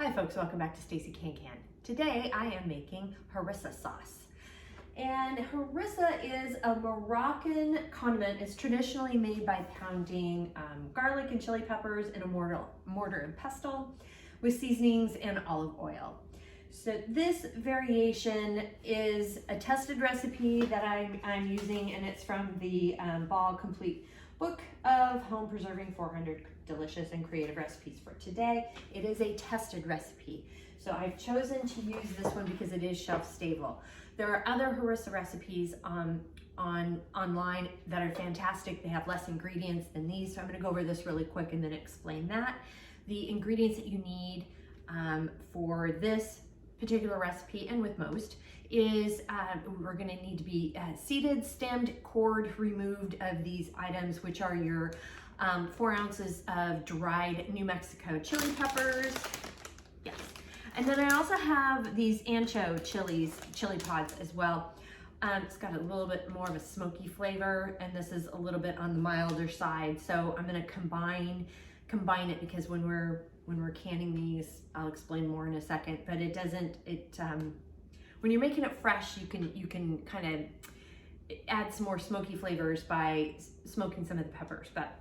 Hi folks, welcome back to Stacey Can. Today I am making harissa sauce. And harissa is a Moroccan condiment. It's traditionally made by pounding garlic and chili peppers in a mortar and pestle with seasonings and olive oil. So this variation is a tested recipe that I'm using, and it's from the Ball Complete Book of Home Preserving 400 Delicious and Creative Recipes for Today. It is a tested recipe. So I've chosen to use this one because it is shelf stable. There are other harissa recipes online that are fantastic. They have less ingredients than these. So I'm gonna go over this really quick and then explain that. The ingredients that you need for this particular recipe, and with most, is we're going to need to be seeded, stemmed, cored, removed of these items, which are your 4 ounces of dried New Mexico chili peppers. Yes. And then I also have these ancho chili pods as well. It's got a little bit more of a smoky flavor, and this is a little bit on the milder side. So I'm going to combine it, because when we're canning these, I'll explain more in a second, but it doesn't, when you're making it fresh, you can kind of add some more smoky flavors by smoking some of the peppers. But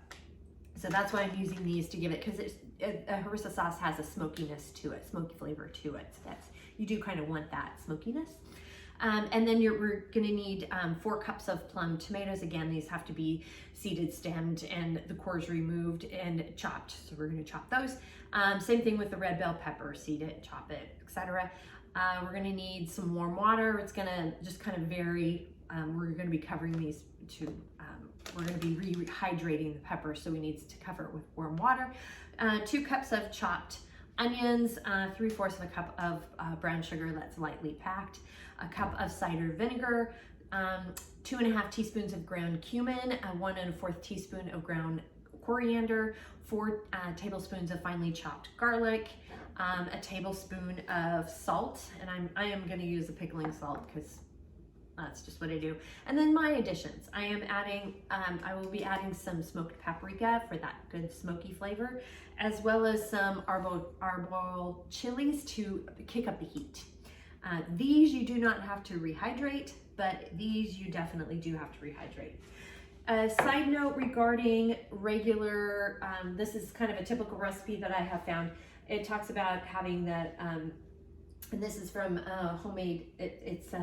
so that's why I'm using these to give it, because a harissa sauce has a smokiness to it, smoky flavor to it. So you do kind of want that smokiness. And then we're gonna need 4 cups of plum tomatoes. Again, these have to be seeded, stemmed, and the cores removed and chopped. So we're gonna chop those. Same thing with the red bell pepper, seed it, chop it, etc. We're gonna need some warm water. It's gonna just kind of vary. We're gonna be covering these we're gonna be rehydrating the pepper, so we need to cover it with warm water. 2 cups of chopped onions, 3/4 of a cup of brown sugar that's lightly packed, a cup of cider vinegar, 2.5 teaspoons of ground cumin, 1 1/4 teaspoon of ground coriander, 4 tablespoons of finely chopped garlic, a tablespoon of salt, and I am going to use a pickling salt because that's just what I do. And then my additions, I will be adding some smoked paprika for that good smoky flavor, as well as some Arbol Chilis to kick up the heat. These you do not have to rehydrate, but these you definitely do have to rehydrate. A side note regarding regular, this is kind of a typical recipe that I have found. It talks about having that, and this is from Homemade, it's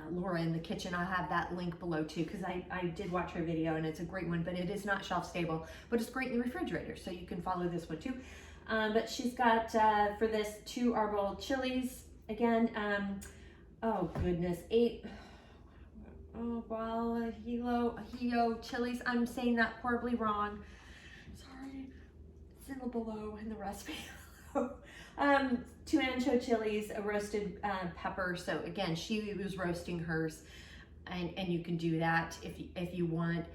Laura in the Kitchen. I'll have that link below too, because I did watch her video and it's a great one, but it is not shelf stable, but it's great in the refrigerator, so you can follow this one too. But she's got, for this, 2 Arbol Chilis. Again, oh goodness, 8, Guajillo chilies. I'm saying that horribly wrong. Sorry, it's in the below in the recipe. 2 ancho chilies, a roasted pepper. So again, she was roasting hers, and you can do that if you want,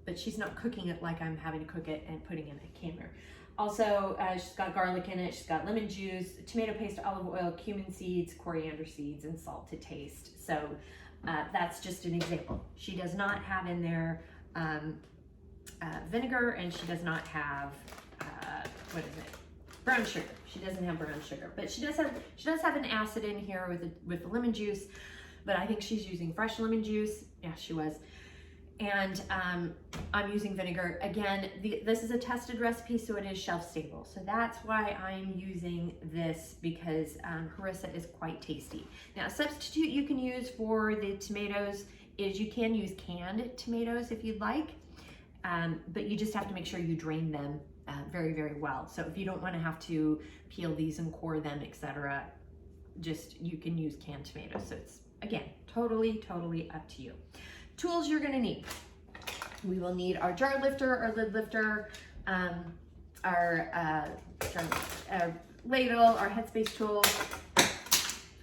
but she's not cooking it like I'm having to cook it and putting it in a canner. Also, she's got garlic in it, she's got lemon juice, tomato paste, olive oil, cumin seeds, coriander seeds, and salt to taste. So that's just an example. She does not have in there vinegar, and she does not have, what is it? Brown sugar. She doesn't have brown sugar, but she does have an acid in here with the lemon juice, but I think she's using fresh lemon juice. Yeah, she was. And I'm using vinegar. Again, this is a tested recipe, so it is shelf stable. So that's why I'm using this, because harissa is quite tasty. Now, a substitute you can use for the tomatoes is you can use canned tomatoes if you'd like, but you just have to make sure you drain them very, very well. So if you don't want to have to peel these and core them, etc., you can use canned tomatoes. So it's, again, totally up to you. Tools you're going to need. We will need our jar lifter, our lid lifter, our ladle, our Headspace tool.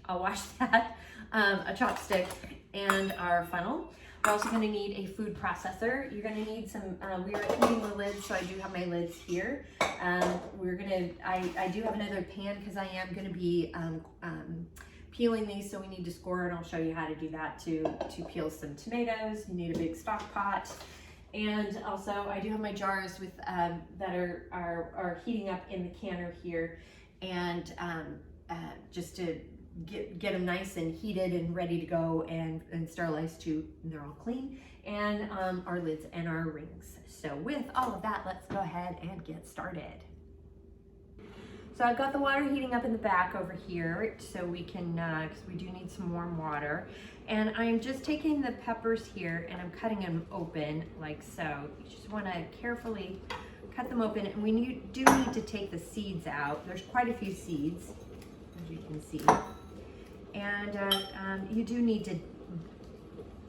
I'll wash that. A chopstick, and our funnel. We're also going to need a food processor. You're going to need some, we are heating the lids, so I do have my lids here. I do have another pan because I am going to be peeling these, so we need to score, and I'll show you how to do that to peel some tomatoes. You need a big stock pot. And also I do have my jars with that are heating up in the canner here. and just to get them nice and heated and ready to go and sterilized too. They're all clean, and our lids and our rings. So with all of that, let's go ahead and get started. So I've got the water heating up in the back over here, so we can, because we do need some warm water. And I'm just taking the peppers here and I'm cutting them open like so. You just want to carefully cut them open, and we do need to take the seeds out. There's quite a few seeds, as you can see. And you do need to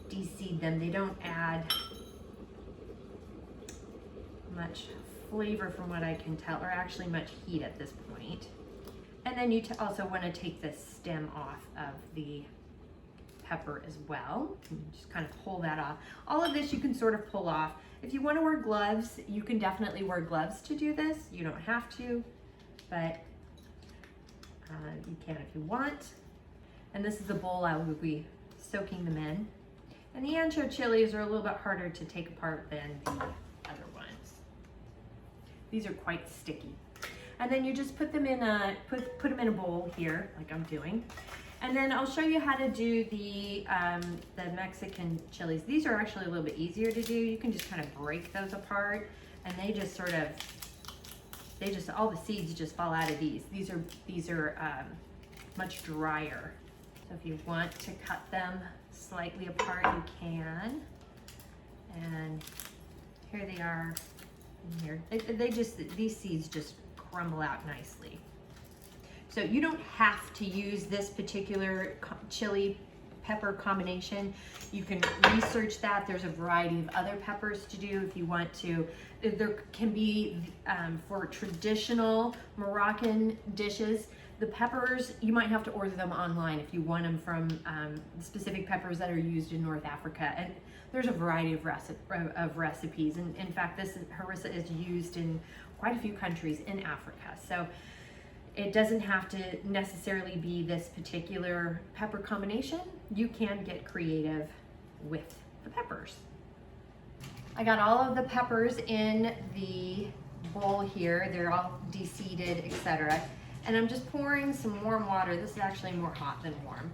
de-seed them. They don't add much flavor from what I can tell, or actually much heat at this point. And then you also want to take the stem off of the pepper as well. Just kind of pull that off. All of this you can sort of pull off. If you want to wear gloves, you can definitely wear gloves to do this. You don't have to, but you can if you want. And this is the bowl I will be soaking them in. And the ancho chilies are a little bit harder to take apart than the other ones. These are quite sticky. And then you just put them in a put them in a bowl here, like I'm doing. And then I'll show you how to do the Mexican chilies. These are actually a little bit easier to do. You can just kind of break those apart, and they just sort of, all the seeds just fall out of these. These are much drier. So if you want to cut them slightly apart, you can. And here they are in here. These seeds just crumble out nicely. So you don't have to use this particular chili pepper combination. You can research that. There's a variety of other peppers to do if you want to. There can be, for traditional Moroccan dishes, the peppers, you might have to order them online if you want them from specific peppers that are used in North Africa. And there's a variety of recipes. And in fact, this harissa is used in quite a few countries in Africa. So it doesn't have to necessarily be this particular pepper combination. You can get creative with the peppers. I got all of the peppers in the bowl here. They're all de-seeded, etc. And I'm just pouring some warm water. This is actually more hot than warm.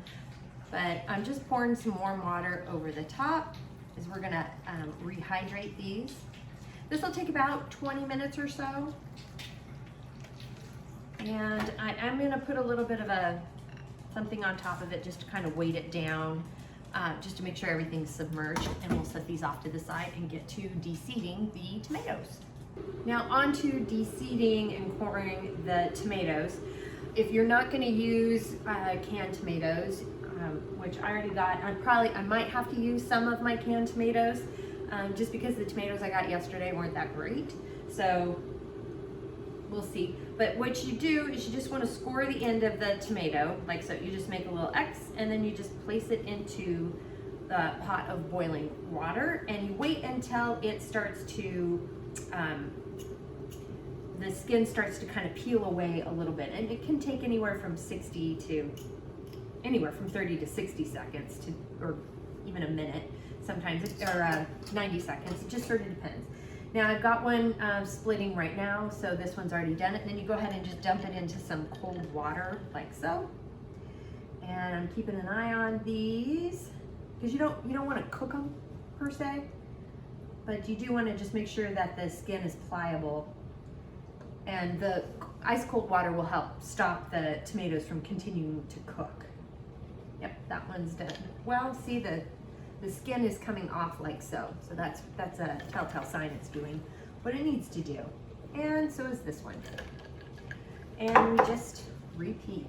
But I'm just pouring some warm water over the top as we're gonna rehydrate these. This will take about 20 minutes or so. And I'm gonna put a little bit of something on top of it just to kind of weight it down, just to make sure everything's submerged. And we'll set these off to the side and get to de-seeding the tomatoes. Now on to de-seeding and coring the tomatoes. If you're not gonna use canned tomatoes, which I already got, I might have to use some of my canned tomatoes, just because the tomatoes I got yesterday weren't that great. So we'll see. But what you do is you just want to score the end of the tomato, like so. You just make a little X, and then you just place it into the pot of boiling water, and you wait until it starts to, the skin starts to kind of peel away a little bit. And it can take anywhere from 30 to 60 seconds to, or even a minute sometimes, or 90 seconds. It just sort of depends. Now I've got one splitting right now, so this one's already done it. And then you go ahead and just dump it into some cold water, like so. And I'm keeping an eye on these, because you don't want to cook them per se, but you do want to just make sure that the skin is pliable. And the ice cold water will help stop the tomatoes from continuing to cook. Yep, that one's done. Well, see, the skin is coming off like so. So that's a telltale sign it's doing what it needs to do. And so is this one. And we just repeat.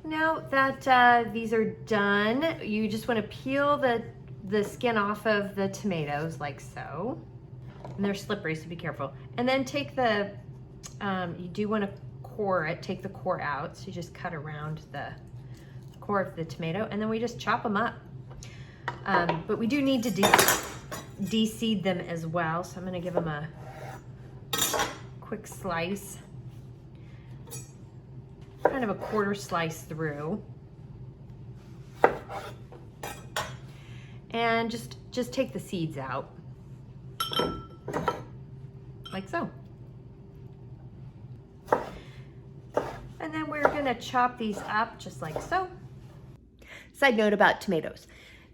Now that these are done, you just want to peel the skin off of the tomatoes like so. And they're slippery, so be careful. And then take the, you do want to core it, take the core out. So you just cut around the core of the tomato, and then we just chop them up. But we do need to de-seed them as well. So I'm gonna give them a quick slice, kind of a quarter slice through. And just take the seeds out, like so. And then we're gonna chop these up just like so. Side note about tomatoes.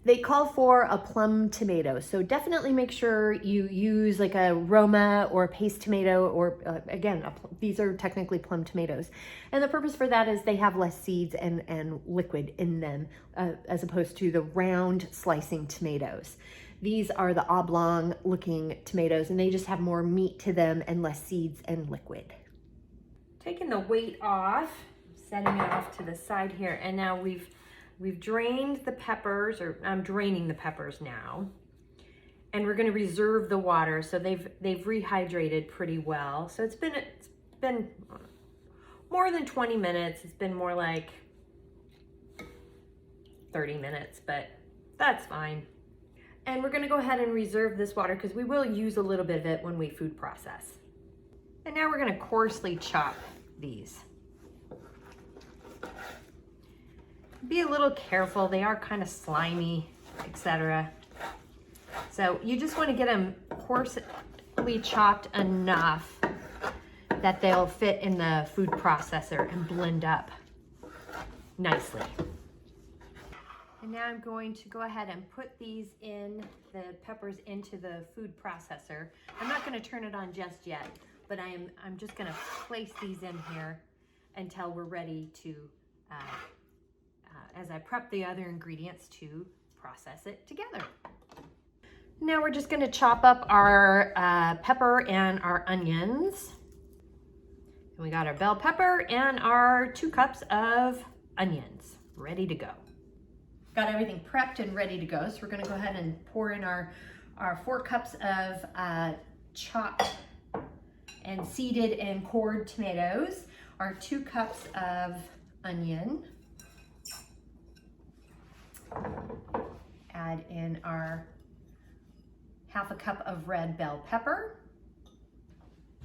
They call for a plum tomato, so definitely make sure you use like a Roma or a paste tomato, or again, these are technically plum tomatoes. And the purpose for that is they have less seeds and liquid in them, as opposed to the round slicing tomatoes. These are the oblong looking tomatoes, and they just have more meat to them and less seeds and liquid. Taking the weight off, setting it off to the side here, and now we've drained the peppers, or I'm draining the peppers now. And we're gonna reserve the water, so they've rehydrated pretty well. So it's been more than 20 minutes. It's been more like 30 minutes, but that's fine. And we're gonna go ahead and reserve this water because we will use a little bit of it when we food process. And now we're gonna coarsely chop these. Be a little careful, they are kind of slimy, etc. So you just want to get them coarsely chopped enough that they'll fit in the food processor and blend up nicely. And now I'm going to go ahead and put the peppers into the food processor. I'm not going to turn it on just yet, but I'm just going to place these in here until we're ready to as I prep the other ingredients to process it together. Now we're just gonna chop up our pepper and our onions. And we got our bell pepper and our 2 cups of onions ready to go. Got everything prepped and ready to go. So we're gonna go ahead and pour in our 4 cups of chopped and seeded and cored tomatoes, our 2 cups of onion, add in our 1/2 cup of red bell pepper.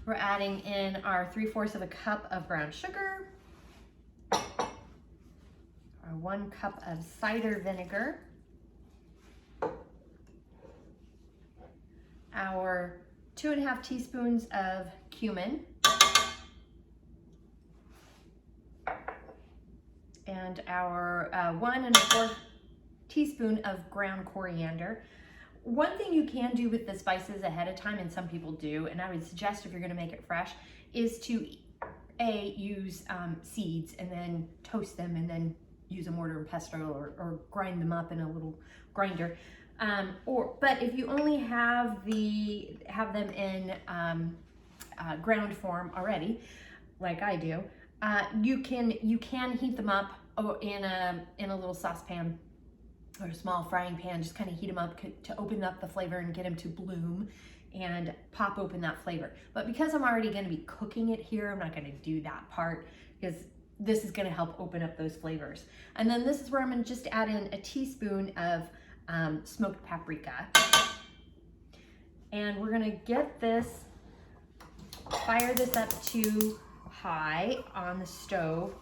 We're adding in our 3/4 of a cup of brown sugar, our 1 cup of cider vinegar, our 2½ teaspoons of cumin, and our 1¼ teaspoon of ground coriander. One thing you can do with the spices ahead of time, and some people do, and I would suggest if you're gonna make it fresh, is to use seeds and then toast them and then use a mortar and pestle or grind them up in a little grinder. But if you only have them in ground form already, like I do, you can heat them up in a little saucepan or a small frying pan. Just kind of heat them up to open up the flavor and get them to bloom and pop open that flavor. But because I'm already going to be cooking it here, I'm not going to do that part because this is going to help open up those flavors. And then this is where I'm going to just add in a teaspoon of smoked paprika. And we're going to get this, fire this up to high on the stove.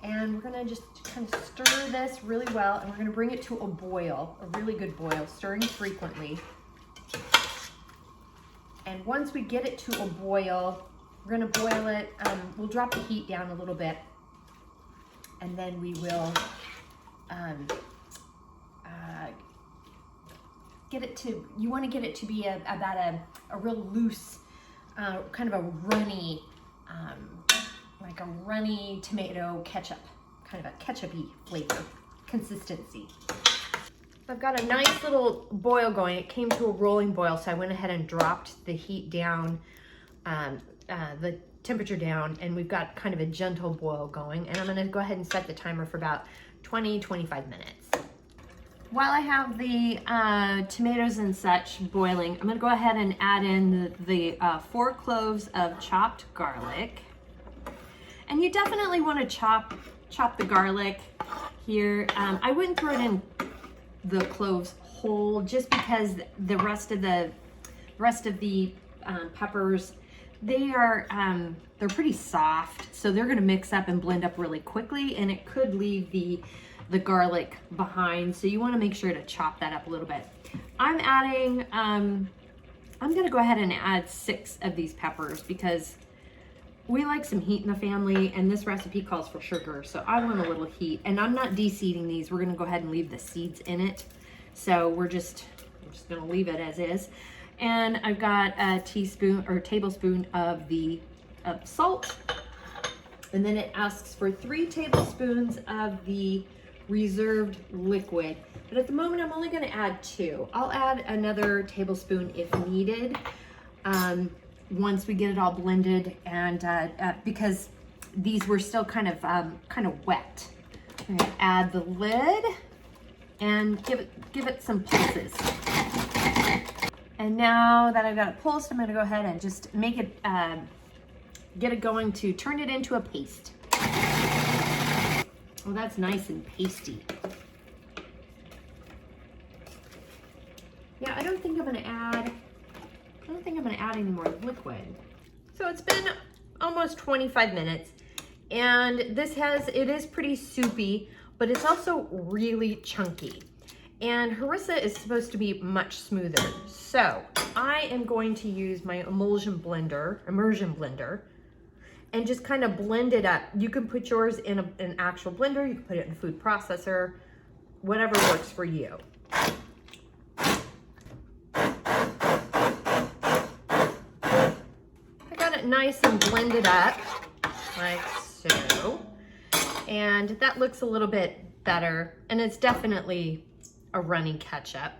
And we're gonna just kind of stir this really well, and we're gonna bring it to a boil, a really good boil, stirring frequently. And once we get it to a boil, we're gonna boil it, we'll drop the heat down a little bit, and then we will you wanna get it to be about a real loose, kind of a runny, like a runny tomato ketchup, kind of a ketchup-y flavor consistency. I've got a nice little boil going. It came to a rolling boil, so I went ahead and dropped the heat down, the temperature down, and we've got kind of a gentle boil going. And I'm gonna go ahead and set the timer for about 20-25 minutes. While I have the tomatoes and such boiling, I'm gonna go ahead and add in the 4 cloves of chopped garlic. And you definitely want to chop the garlic here. I wouldn't throw it in the cloves whole, just because the rest of the peppers, they're pretty soft, so they're going to mix up and blend up really quickly, and it could leave the garlic behind. So you want to make sure to chop that up a little bit. I'm going to go ahead and add 6 of these peppers because we like some heat in the family, and this recipe calls for sugar, so I want a little heat. And I'm not de-seeding these. We're gonna go ahead and leave the seeds in it. So I'm just gonna leave it as is. And I've got a teaspoon or tablespoon of the salt. And then it asks for 3 tablespoons of the reserved liquid. But at the moment, I'm only gonna add 2. I'll add another tablespoon if needed. Once we get it all blended, and because these were still kind of wet. I'm gonna add the lid and give it some pulses. And now that I've got it pulsed, I'm gonna go ahead and just make it, get it going to turn it into a paste. Oh, that's nice and pasty. Yeah, I don't think I'm gonna add any more liquid. So it's been almost 25 minutes, and it is pretty soupy, but it's also really chunky. And Harissa is supposed to be much smoother. So I am going to use my immersion blender, and just kind of blend it up. You can put yours in an actual blender, you can put it in a food processor, whatever works for you. Nice and blended up like so, and that looks a little bit better, and it's definitely a runny ketchup.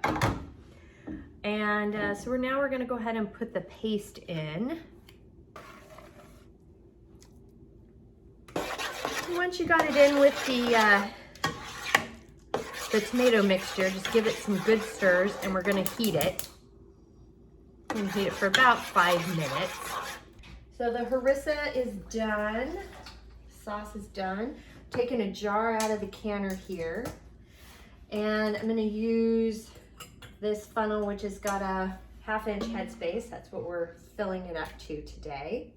And so we're going to go ahead and put the paste in. And once you got it in with the tomato mixture, just give it some good stirs, and we're going to heat it. We're going to heat it for about 5 minutes. So the harissa is done, sauce is done. Taking a jar out of the canner here, and I'm gonna use this funnel, which has got a 1/2 inch headspace. That's what we're filling it up to today.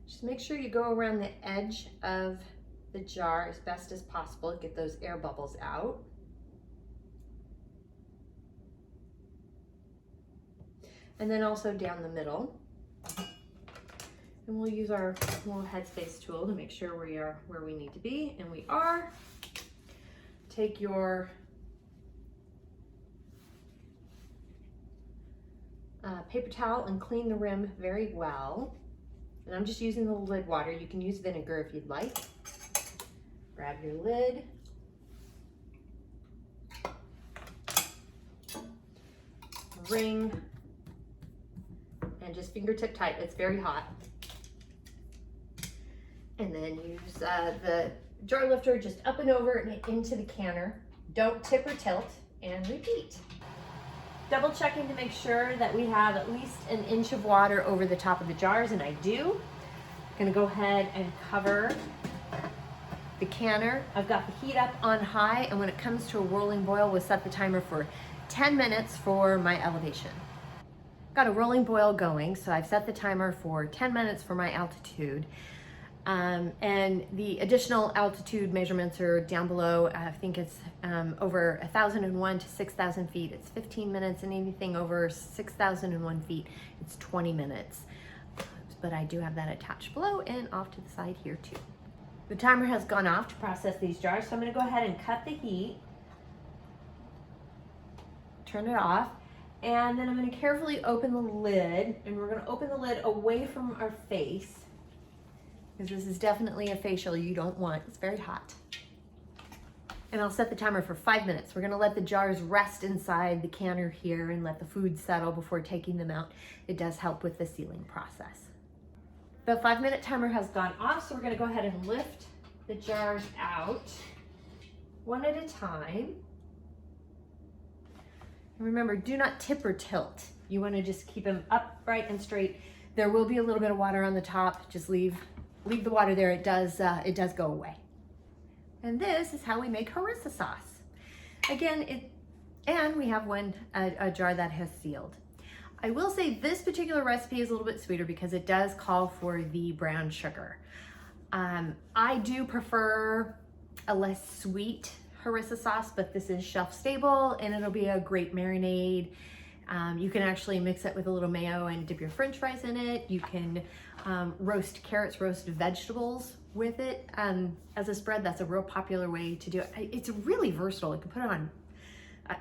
Just make sure you go around the edge of the jar as best as possible, get those air bubbles out. And then also down the middle. And we'll use our little headspace tool to make sure we are where we need to be, and we are. Take your paper towel and clean the rim very well. And I'm just using the lid water. You can use vinegar if you'd like. Grab your lid. Ring. And just fingertip tight, it's very hot. And then use the jar lifter just up and over and into the canner. Don't tip or tilt, and repeat. Double checking to make sure that we have at least 1 inch of water over the top of the jars, and I do. I'm gonna go ahead and cover the canner. I've got the heat up on high, and when it comes to a rolling boil, we'll set the timer for 10 minutes for my elevation. Got a rolling boil going, so I've set the timer for 10 minutes for my altitude. And the additional altitude measurements are down below. I think it's over 1,001 to 6,000 feet. It's 15 minutes, and anything over 6,001 feet, it's 20 minutes. But I do have that attached below and off to the side here too. The timer has gone off to process these jars, so I'm gonna go ahead and cut the heat, turn it off, and then I'm gonna carefully open the lid, and we're gonna open the lid away from our face, because this is definitely a facial you don't want. It's very hot. And I'll set the timer for 5 minutes. We're gonna let the jars rest inside the canner here and let the food settle before taking them out. It does help with the sealing process. The 5-minute timer has gone off, so we're gonna go ahead and lift the jars out one at a time. And remember, do not tip or tilt. You wanna just keep them upright and straight. There will be a little bit of water on the top. Just leave the water there. It does go away. And this is how we make harissa sauce. Again, and we have a jar that has sealed. I will say this particular recipe is a little bit sweeter because it does call for the brown sugar. I do prefer a less sweet harissa sauce, but this is shelf stable and it'll be a great marinade. You can actually mix it with a little mayo and dip your french fries in it. You can roast carrots, roast vegetables with it as a spread. That's a real popular way to do it. It's really versatile. You can put it on,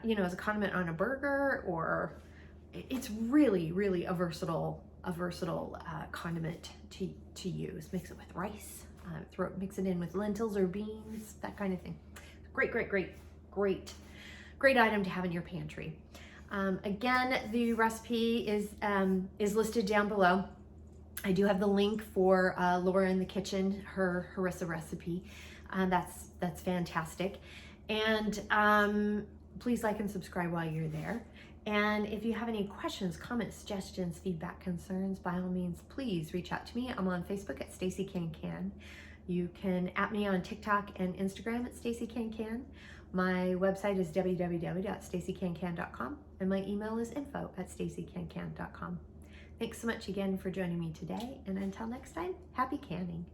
you know, as a condiment on a burger, or it's really, really a versatile condiment to use. Mix it with rice, mix it in with lentils or beans, that kind of thing. Great item to have in your pantry. Again, the recipe is listed down below. I do have the link for Laura in the kitchen, her Harissa recipe. That's fantastic. And please like and subscribe while you're there. And if you have any questions, comments, suggestions, feedback, concerns, by all means, please reach out to me. I'm on Facebook at Stacey Can. You can @ me on TikTok and Instagram at Stacey Can. My website is www.staceycancan.com, and my email is info@staceycancan.com. Thanks so much again for joining me today, and until next time, happy canning.